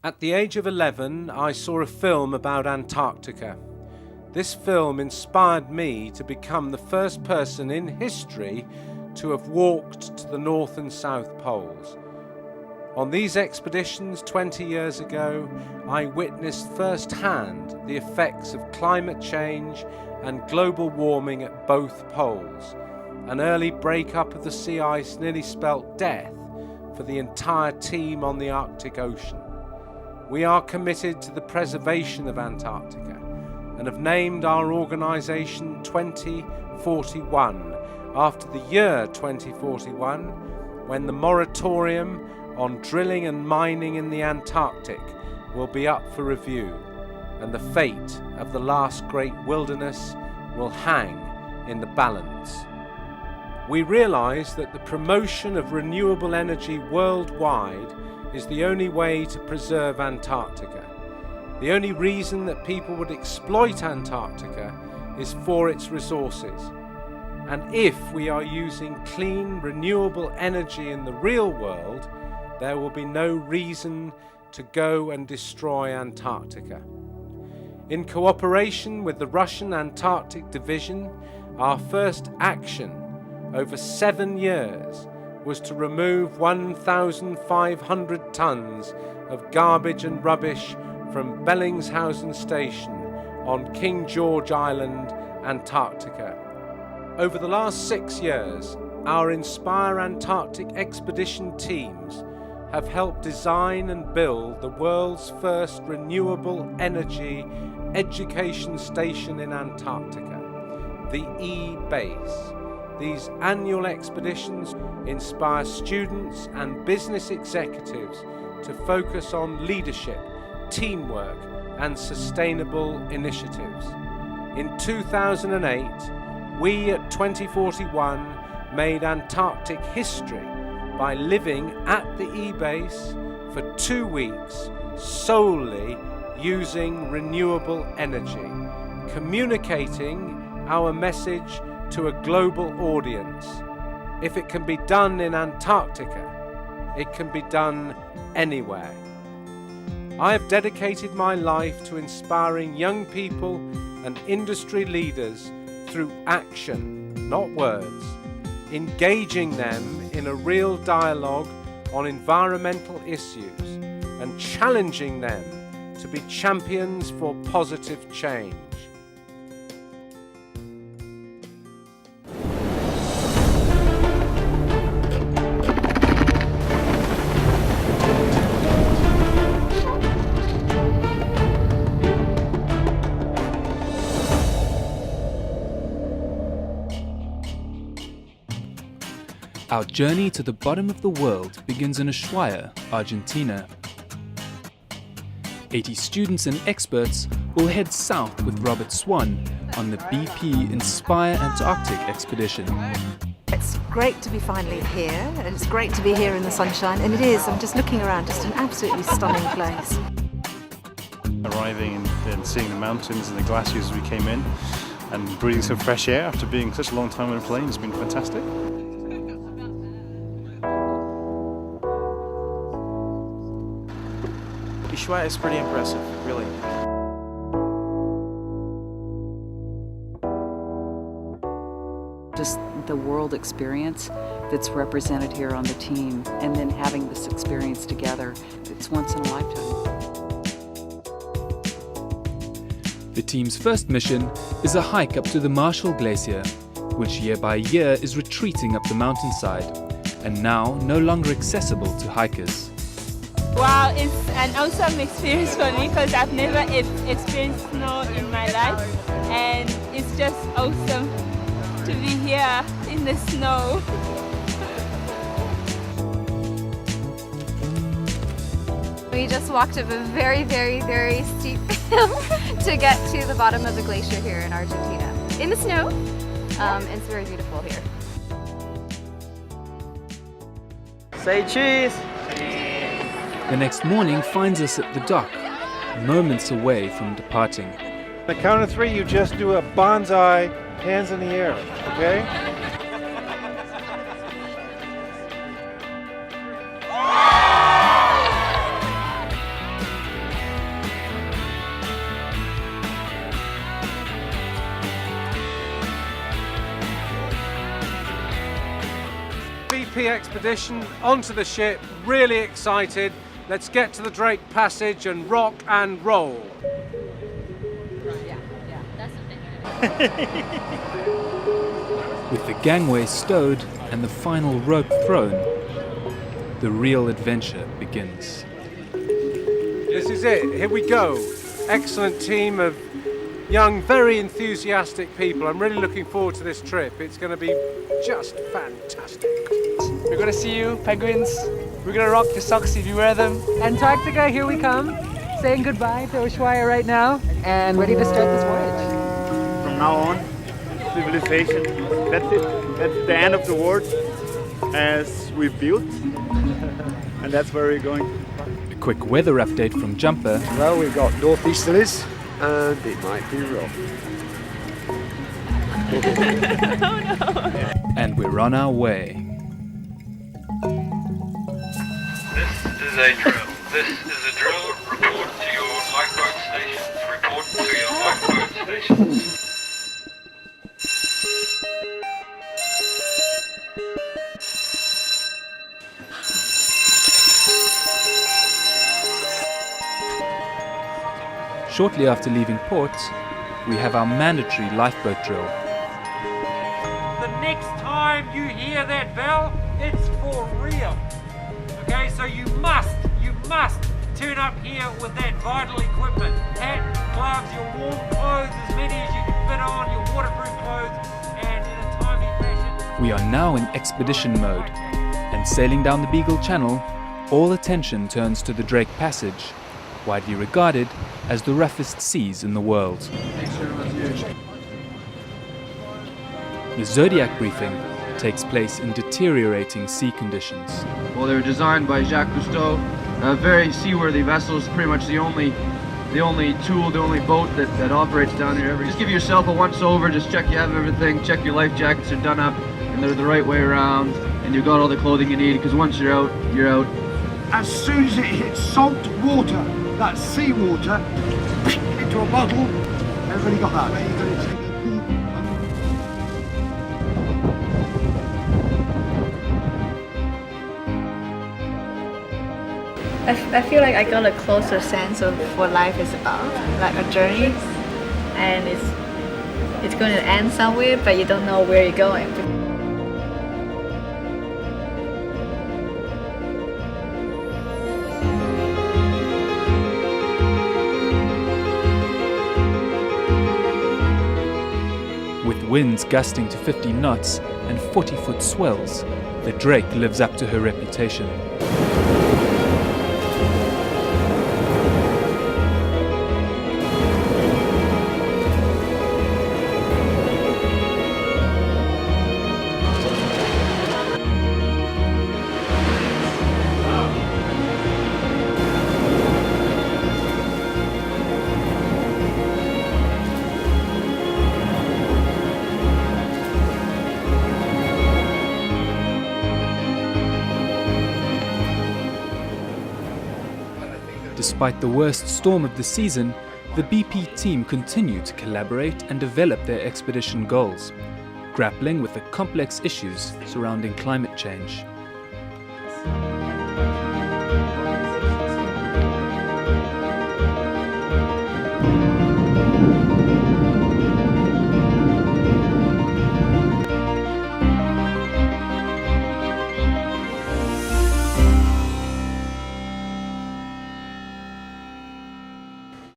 At the age of 11, I saw a film about Antarctica. This film inspired me to become the first person in history to have walked to the North and South Poles. On these expeditions 20 years ago, I witnessed firsthand the effects of climate change and global warming at both poles. An early breakup of the sea ice nearly spelt death for the entire team on the Arctic Ocean. We are committed to the preservation of Antarctica and have named our organisation 2041 after the year 2041, when the moratorium on drilling and mining in the Antarctic will be up for review, and the fate of the last great wilderness will hang in the balance. We realise that the promotion of renewable energy worldwide is the only way to preserve Antarctica. The only reason that people would exploit Antarctica is for its resources. And if we are using clean, renewable energy in the real world, there will be no reason to go and destroy Antarctica. In cooperation with the Russian Antarctic Division, our first action over 7 years was to remove 1,500 tons of garbage and rubbish from Bellingshausen Station on King George Island, Antarctica. Over the last 6 years, our Inspire Antarctic expedition teams have helped design and build the world's first renewable energy education station in Antarctica, the E-Base. These annual expeditions inspire students and business executives to focus on leadership, teamwork, and sustainable initiatives. In 2008, we at 2041 made Antarctic history by living at the E-Base for 2 weeks solely using renewable energy, communicating our message to a global audience. If it can be done in Antarctica, it can be done anywhere. I have dedicated my life to inspiring young people and industry leaders through action, not words, engaging them in a real dialogue on environmental issues and challenging them to be champions for positive change. Our journey to the bottom of the world begins in Ushuaia, Argentina. 80 students and experts will head south with Robert Swan on the BP Inspire Antarctic expedition. It's great to be finally here, and it's great to be here in the sunshine, and it is. I'm just looking around, just an absolutely stunning place. Arriving and seeing the mountains and the glaciers as we came in, and breathing some fresh air after being such a long time on a plane has been fantastic. Ushuaia is pretty impressive, really. Just the world experience that's represented here on the team, and then having this experience together, it's once in a lifetime. The team's first mission is a hike up to the Marshall Glacier, which year by year is retreating up the mountainside, and now no longer accessible to hikers. Wow, it's an awesome experience for me because I've never experienced snow in my life, and it's just awesome to be here in the snow. We just walked up a very, very, very steep hill to get to the bottom of the glacier here in Argentina. In the snow, it's very beautiful here. Say cheese! The next morning finds us at the dock, moments away from departing. On the count of 3, you just do a bonsai, hands in the air, okay? the expedition, onto the ship, really excited. Let's get to the Drake Passage and rock and roll. With the gangway stowed and the final rope thrown, the real adventure begins. This is it, here we go. Excellent team of young, very enthusiastic people. I'm really looking forward to this trip. It's going to be just fantastic. We're gonna see you, penguins. We're gonna rock your socks if you wear them. Antarctica, here we come. Saying goodbye to Ushuaia right now and ready to start this voyage. From now on, civilization, that's it. That's the end of the world as we built. And that's where we're going. A quick weather update from Jumper. Well, we've got northeasterlies and it might be rough. And we're on our way. This is a drill. This is a drill. Report to your lifeboat stations. Report to your lifeboat stations. Shortly after leaving port, we have our mandatory lifeboat drill. The next time you hear that bell, it's for real. Okay, so you must turn up here with that vital equipment. Hat, gloves, your warm clothes, as many as you can fit on, your waterproof clothes, and in a timely fashion. We are now in expedition mode, and sailing down the Beagle Channel, all attention turns to the Drake Passage, widely regarded as the roughest seas in the world. The Zodiac briefing takes place in deteriorating sea conditions. Well, they were designed by Jacques Cousteau, very seaworthy vessels, pretty much the only tool, the only boat that operates down here. Just give yourself a once over, just check you have everything, check your life jackets are done up and they're the right way around, and you've got all the clothing you need, because once you're out, you're out. As soon as it hits salt water, that's seawater, into a bottle, everybody got that. I feel like I got a closer sense of what life is about, like a journey, and it's going to end somewhere, but you don't know where you're going. With winds gusting to 50 knots and 40-foot swells, the Drake lives up to her reputation. Despite the worst storm of the season, the BP team continue to collaborate and develop their expedition goals, grappling with the complex issues surrounding climate change.